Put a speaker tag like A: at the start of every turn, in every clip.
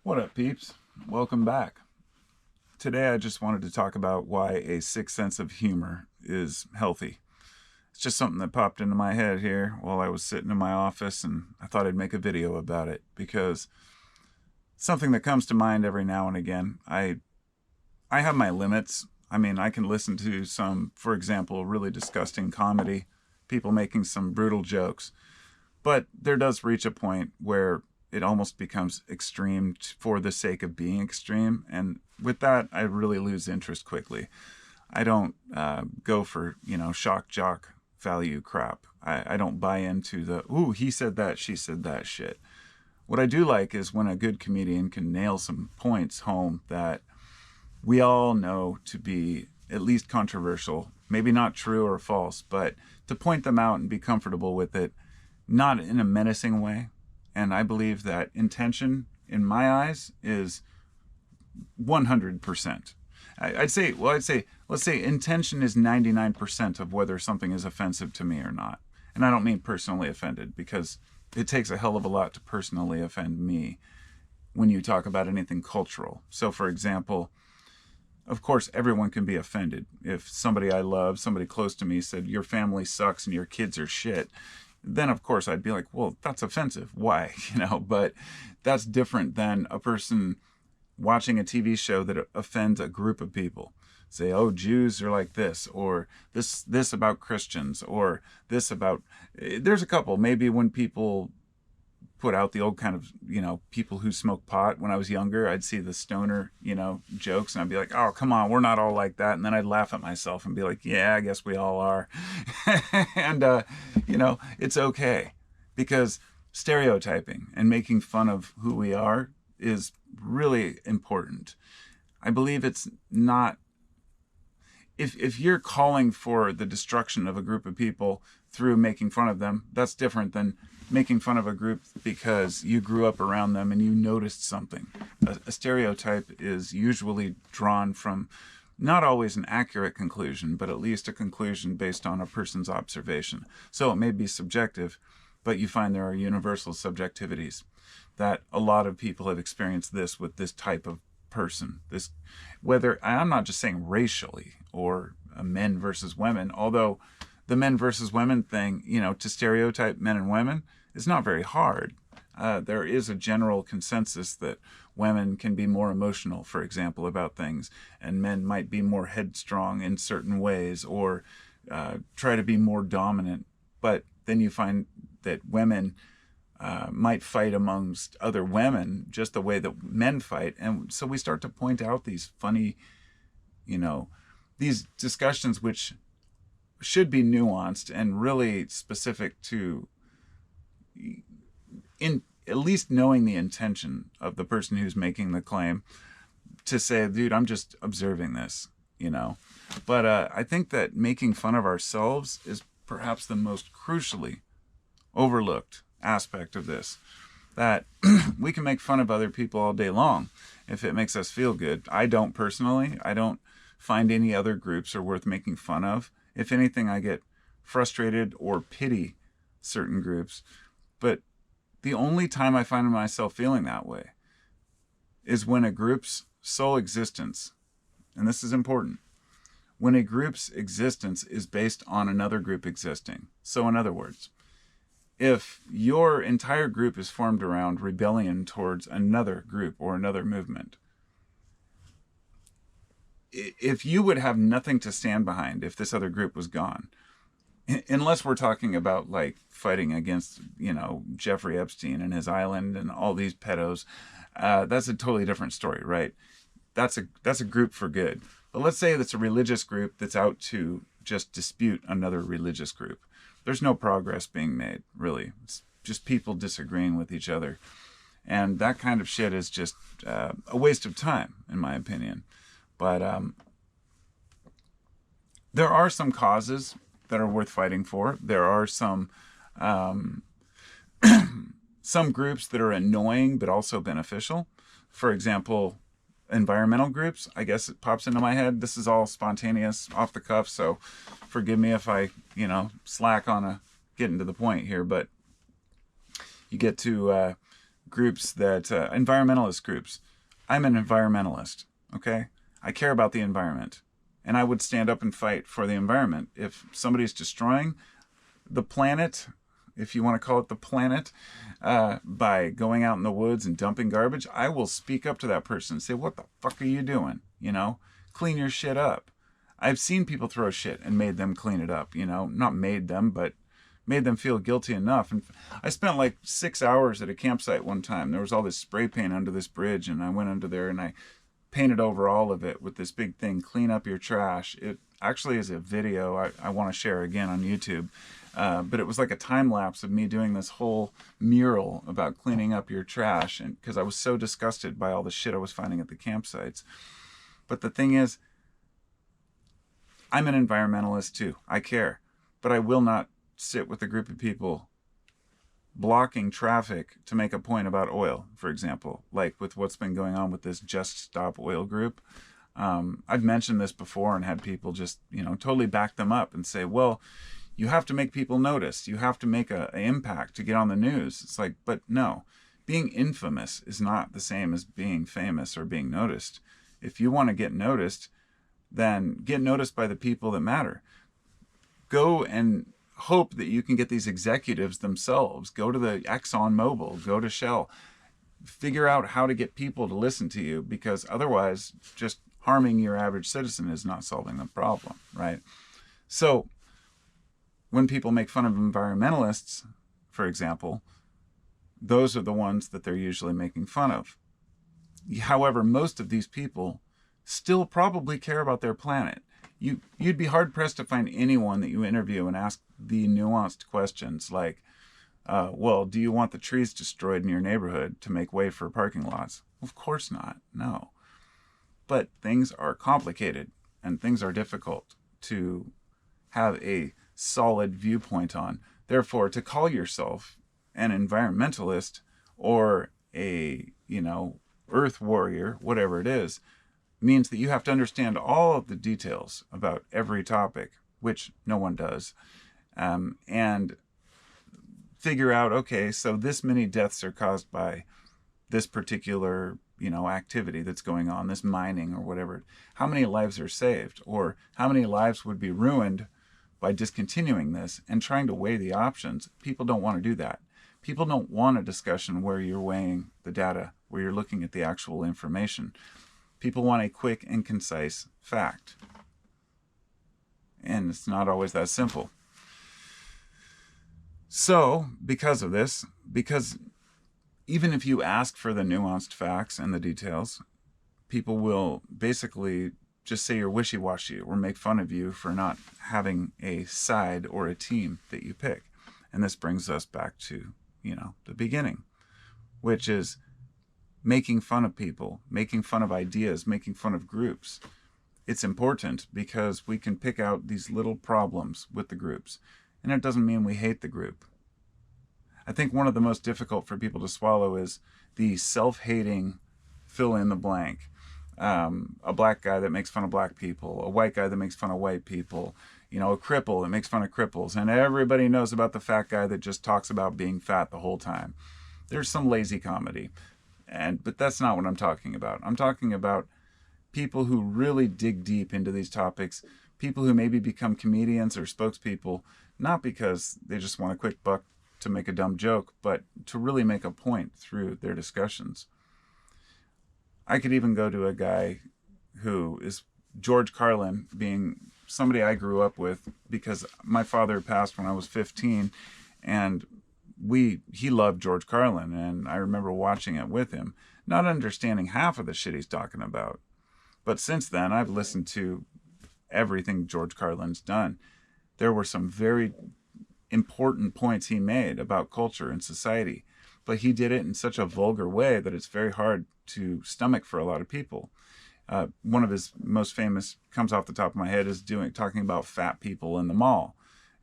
A: What up, peeps? Welcome back. Today I just wanted to talk about why a sick sense of humor is healthy. It's just something that popped into my head here while I was sitting in my office, and I thought I'd make a video about it because something that comes to mind every now and again. I have my limits. I mean, I can listen to some, for example, really disgusting comedy, people making some brutal jokes, but there does reach a point where it almost becomes extreme for the sake of being extreme. And with that, I really lose interest quickly. I don't go for, shock jock value crap. I don't buy into the, ooh, he said that, she said that shit. What I do like is when a good comedian can nail some points home that we all know to be at least controversial, maybe not true or false, but to point them out and be comfortable with it, not in a menacing way. And I believe that intention, in my eyes, is 100%. I'd say, let's say intention is 99% of whether something is offensive to me or not. And I don't mean personally offended, because it takes a hell of a lot to personally offend me when you talk about anything cultural. So, for example, of course, everyone can be offended. If somebody I love, somebody close to me said, your family sucks and your kids are shit, then of course I'd be like, well, that's offensive. Why? But that's different than a person watching a TV show that offends a group of people. Say, oh, Jews are like this, or this about Christians, or this about, there's a couple, maybe when people put out the old kind of, people who smoke pot. When I was younger, I'd see the stoner, jokes, and I'd be like, oh, come on, we're not all like that. And then I'd laugh at myself and be like, yeah, I guess we all are. And, it's okay, because stereotyping and making fun of who we are is really important. I believe it's not, if you're calling for the destruction of a group of people through making fun of them, that's different than making fun of a group because you grew up around them and you noticed something. A stereotype is usually drawn from not always an accurate conclusion, but at least a conclusion based on a person's observation. So it may be subjective, but you find there are universal subjectivities, that a lot of people have experienced this with this type of person. This, whether, I'm not just saying racially or men versus women, although the men versus women thing, to stereotype men and women is not very hard. There is a general consensus that women can be more emotional, for example, about things, and men might be more headstrong in certain ways or try to be more dominant. But then you find that women might fight amongst other women just the way that men fight. And so we start to point out these funny, these discussions which should be nuanced and really specific to, in at least knowing the intention of the person who's making the claim, to say, dude, I'm just observing this, But I think that making fun of ourselves is perhaps the most crucially overlooked aspect of this. That we can make fun of other people all day long if it makes us feel good. I don't personally. I don't find any other groups are worth making fun of. If anything, I get frustrated or pity certain groups. But the only time I find myself feeling that way is when a group's sole existence, and this is important, when a group's existence is based on another group existing. So in other words, if your entire group is formed around rebellion towards another group or another movement, if you would have nothing to stand behind if this other group was gone, unless we're talking about like fighting against, Jeffrey Epstein and his island and all these pedos, that's a totally different story, right? That's a group for good. But let's say that's a religious group that's out to just dispute another religious group. There's no progress being made, really. It's just people disagreeing with each other. And that kind of shit is just a waste of time, in my opinion. But there are some causes that are worth fighting for. There are some groups that are annoying but also beneficial. For example, environmental groups. I guess it pops into my head. This is all spontaneous, off the cuff, so forgive me if I, slack on getting to the point here. But you get to groups that, environmentalist groups. I'm an environmentalist, okay? I care about the environment. And I would stand up and fight for the environment. If somebody's destroying the planet, if you want to call it the planet, by going out in the woods and dumping garbage, I will speak up to that person and say, what the fuck are you doing? You know, clean your shit up. I've seen people throw shit and made them clean it up, you know, not made them, but made them feel guilty enough. And I spent like 6 hours at a campsite one time. There was all this spray paint under this bridge, and I went under there and I painted over all of it with this big thing, clean up your trash. It actually is a video I want to share again on YouTube. But it was like a time lapse of me doing this whole mural about cleaning up your trash, and because I was so disgusted by all the shit I was finding at the campsites. But the thing is, I'm an environmentalist too. I care. But I will not sit with a group of people blocking traffic to make a point about oil, for example, like with what's been going on with this Just Stop Oil group. I've mentioned this before and had people just, you know, totally back them up and say, well, you have to make people notice. You have to make an impact to get on the news. It's like, but no, being infamous is not the same as being famous or being noticed. If you want to get noticed, then get noticed by the people that matter. Go and hope that you can get these executives themselves. Go to the Exxon Mobil, go to Shell. Figure out how to get people to listen to you, because otherwise just harming your average citizen is not solving the problem, right? So when people make fun of environmentalists, for example, those are the ones that they're usually making fun of. However, most of these people still probably care about their planet. You'd be hard-pressed to find anyone that you interview and ask the nuanced questions like, well, do you want the trees destroyed in your neighborhood to make way for parking lots? Of course not, no. But things are complicated and things are difficult to have a solid viewpoint on. Therefore, to call yourself an environmentalist or a, you know, earth warrior, whatever it is, means that you have to understand all of the details about every topic, which no one does, and figure out, okay, so this many deaths are caused by this particular, you know, activity that's going on, this mining or whatever. How many lives are saved, or how many lives would be ruined by discontinuing this, and trying to weigh the options? People don't want to do that. People don't want a discussion where you're weighing the data, where you're looking at the actual information. People want a quick and concise fact. And it's not always that simple. So, because of this, because even if you ask for the nuanced facts and the details, people will basically just say you're wishy-washy or make fun of you for not having a side or a team that you pick. And this brings us back to, you know, the beginning, which is making fun of people, making fun of ideas, making fun of groups. It's important because we can pick out these little problems with the groups. And it doesn't mean we hate the group. I think one of the most difficult for people to swallow is the self-hating fill in the blank. A black guy that makes fun of black people, a white guy that makes fun of white people, you know, a cripple that makes fun of cripples. And everybody knows about the fat guy that just talks about being fat the whole time. There's some lazy comedy. But that's not what I'm talking about. I'm talking about people who really dig deep into these topics, people who maybe become comedians or spokespeople, not because they just want a quick buck to make a dumb joke, but to really make a point through their discussions. I could even go to a guy who is George Carlin, being somebody I grew up with because my father passed when I was 15, and he loved George Carlin, and I remember watching it with him, not understanding half of the shit he's talking about. But since then, I've listened to everything George Carlin's done. There were some very important points he made about culture and society, but he did it in such a vulgar way that it's very hard to stomach for a lot of people. One of his most famous, comes off the top of my head, is talking about fat people in the mall.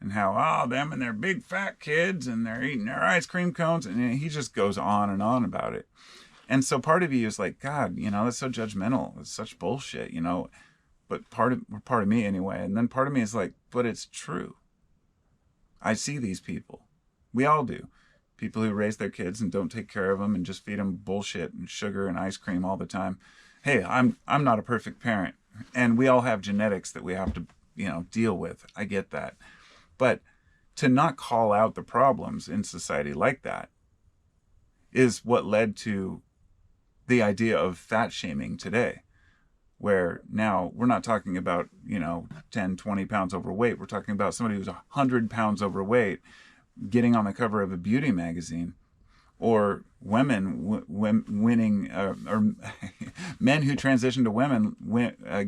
A: And how, them and their big fat kids, and they're eating their ice cream cones. And he just goes on and on about it. And so part of you is like, God, you know, that's so judgmental. It's such bullshit, you know. But part of me anyway. And then part of me is like, but it's true. I see these people. We all do. People who raise their kids and don't take care of them and just feed them bullshit and sugar and ice cream all the time. Hey, I'm not a perfect parent, and we all have genetics that we have to, deal with. I get that. But to not call out the problems in society like that is what led to the idea of fat shaming today, where now we're not talking about, 10, 20 pounds overweight. We're talking about somebody who's 100 pounds overweight getting on the cover of a beauty magazine, or women winning, or men who transition to women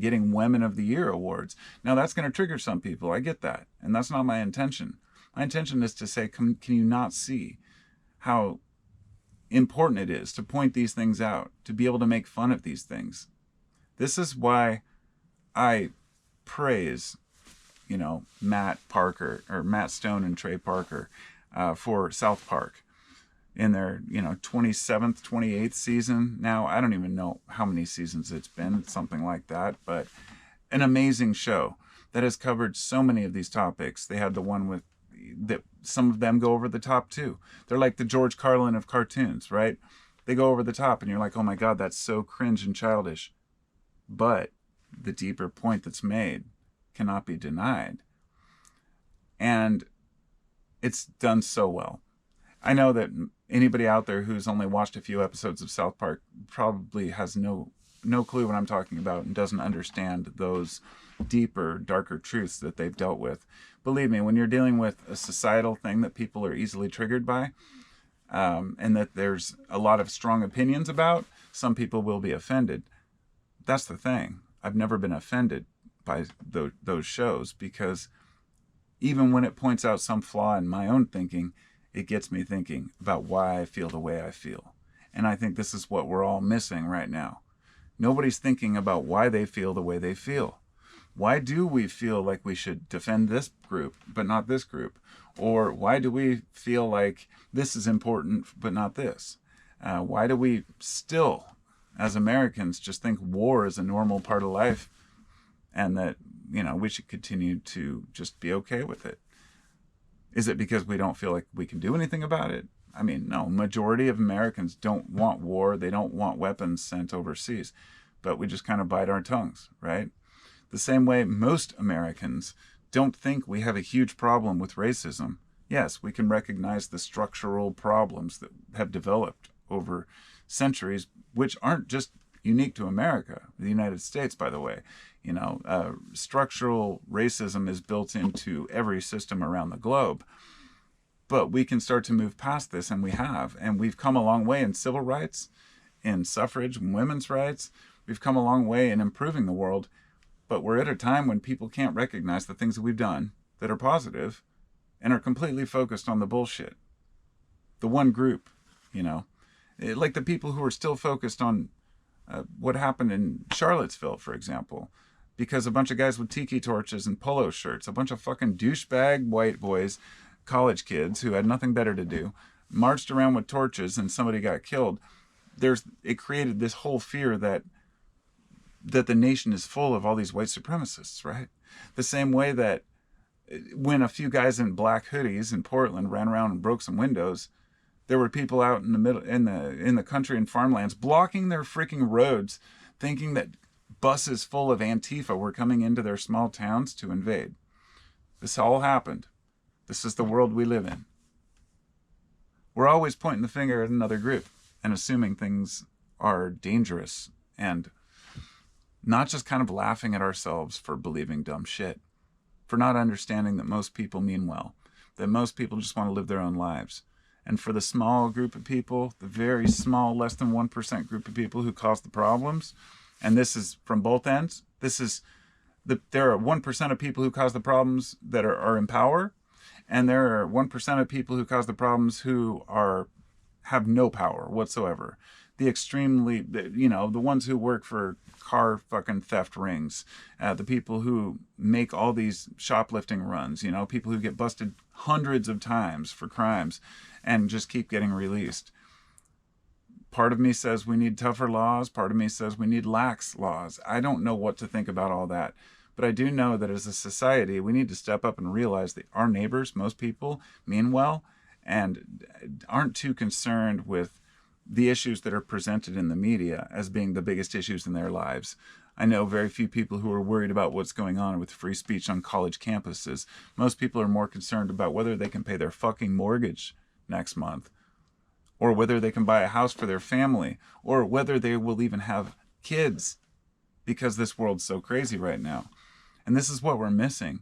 A: getting Women of the Year awards. Now that's going to trigger some people. I get that. And that's not my intention. My intention is to say, can you not see how important it is to point these things out, to be able to make fun of these things? This is why I praise, Matt Stone and Trey Parker for South Park in their, 27th, 28th season. Now, I don't even know how many seasons it's been, something like that, but an amazing show that has covered so many of these topics. They had the one with that some of them go over the top too. They're like the George Carlin of cartoons, right? They go over the top and you're like, oh my God, that's so cringe and childish. But the deeper point that's made cannot be denied. And it's done so well. I know that anybody out there who's only watched a few episodes of South Park probably has no clue what I'm talking about and doesn't understand those deeper, darker truths that they've dealt with. Believe me, when you're dealing with a societal thing that people are easily triggered by, and that there's a lot of strong opinions about, some people will be offended. That's the thing. I've never been offended by those shows, because even when it points out some flaw in my own thinking, it gets me thinking about why I feel the way I feel. And I think this is what we're all missing right now. Nobody's thinking about why they feel the way they feel. Why do we feel like we should defend this group but not this group? Or why do we feel like this is important but not this? Why do we still, as Americans, just think war is a normal part of life, and that, we should continue to just be okay with it? Is it because we don't feel like we can do anything about it? I mean, no, majority of Americans don't want war. They don't want weapons sent overseas, but we just kind of bite our tongues, right? The same way most Americans don't think we have a huge problem with racism. Yes, we can recognize the structural problems that have developed over centuries, which aren't just unique to America, the United States, by the way. Structural racism is built into every system around the globe. But we can start to move past this, and we have. And we've come a long way in civil rights, in suffrage, women's rights. We've come a long way in improving the world. But we're at a time when people can't recognize the things that we've done that are positive and are completely focused on the bullshit. The one group, like the people who are still focused on what happened in Charlottesville, for example, because a bunch of guys with tiki torches and polo shirts, a bunch of fucking douchebag white boys, college kids who had nothing better to do, marched around with torches and somebody got killed. It created this whole fear that the nation is full of all these white supremacists, right? The same way that when a few guys in black hoodies in Portland ran around and broke some windows, there were people out in the middle, in the country and farmlands, blocking their freaking roads, thinking that buses full of Antifa were coming into their small towns to invade. This all happened. This is the world we live in. We're always pointing the finger at another group and assuming things are dangerous, and not just kind of laughing at ourselves for believing dumb shit, for not understanding that most people mean well, that most people just want to live their own lives. And for the small group of people, the very small, less than 1% group of people who cause the problems, and this is from both ends, there are 1% of people who cause the problems that are in power, and there are 1% of people who cause the problems who have no power whatsoever. The extremely, the ones who work for car fucking theft rings, the people who make all these shoplifting runs, people who get busted hundreds of times for crimes and just keep getting released. Part of me says we need tougher laws. Part of me says we need lax laws. I don't know what to think about all that. But I do know that as a society, we need to step up and realize that our neighbors, most people, mean well. and aren't too concerned with the issues that are presented in the media as being the biggest issues in their lives. I know very few people who are worried about what's going on with free speech on college campuses. Most people are more concerned about whether they can pay their fucking mortgage next month, or whether they can buy a house for their family, or whether they will even have kids, because this world's so crazy right now. And this is what we're missing.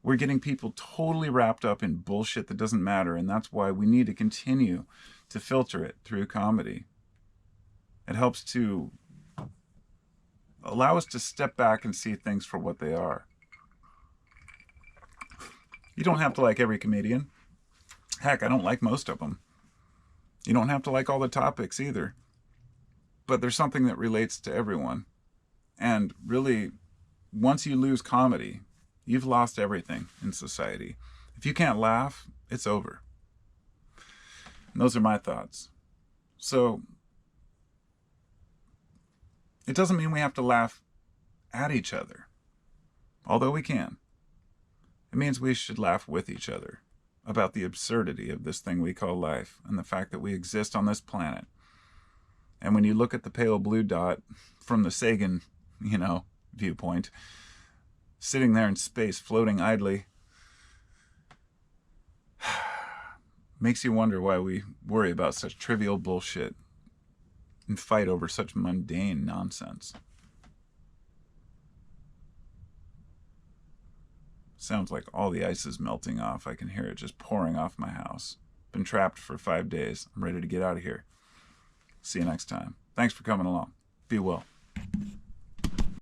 A: We're getting people totally wrapped up in bullshit that doesn't matter, and that's why we need to continue to filter it through comedy. It helps to allow us to step back and see things for what they are. You don't have to like every comedian. Heck, I don't like most of them. You don't have to like all the topics either. But there's something that relates to everyone. And really, once you lose comedy, you've lost everything in society. If you can't laugh, it's over. And those are my thoughts. So, it doesn't mean we have to laugh at each other, although we can. It means we should laugh with each other about the absurdity of this thing we call life and the fact that we exist on this planet. And when you look at the pale blue dot from the Sagan, viewpoint, sitting there in space, floating idly, makes you wonder why we worry about such trivial bullshit and fight over such mundane nonsense. Sounds like all the ice is melting off. I can hear it just pouring off my house. Been trapped for 5 days. I'm ready to get out of here. See you next time. Thanks for coming along. Be well.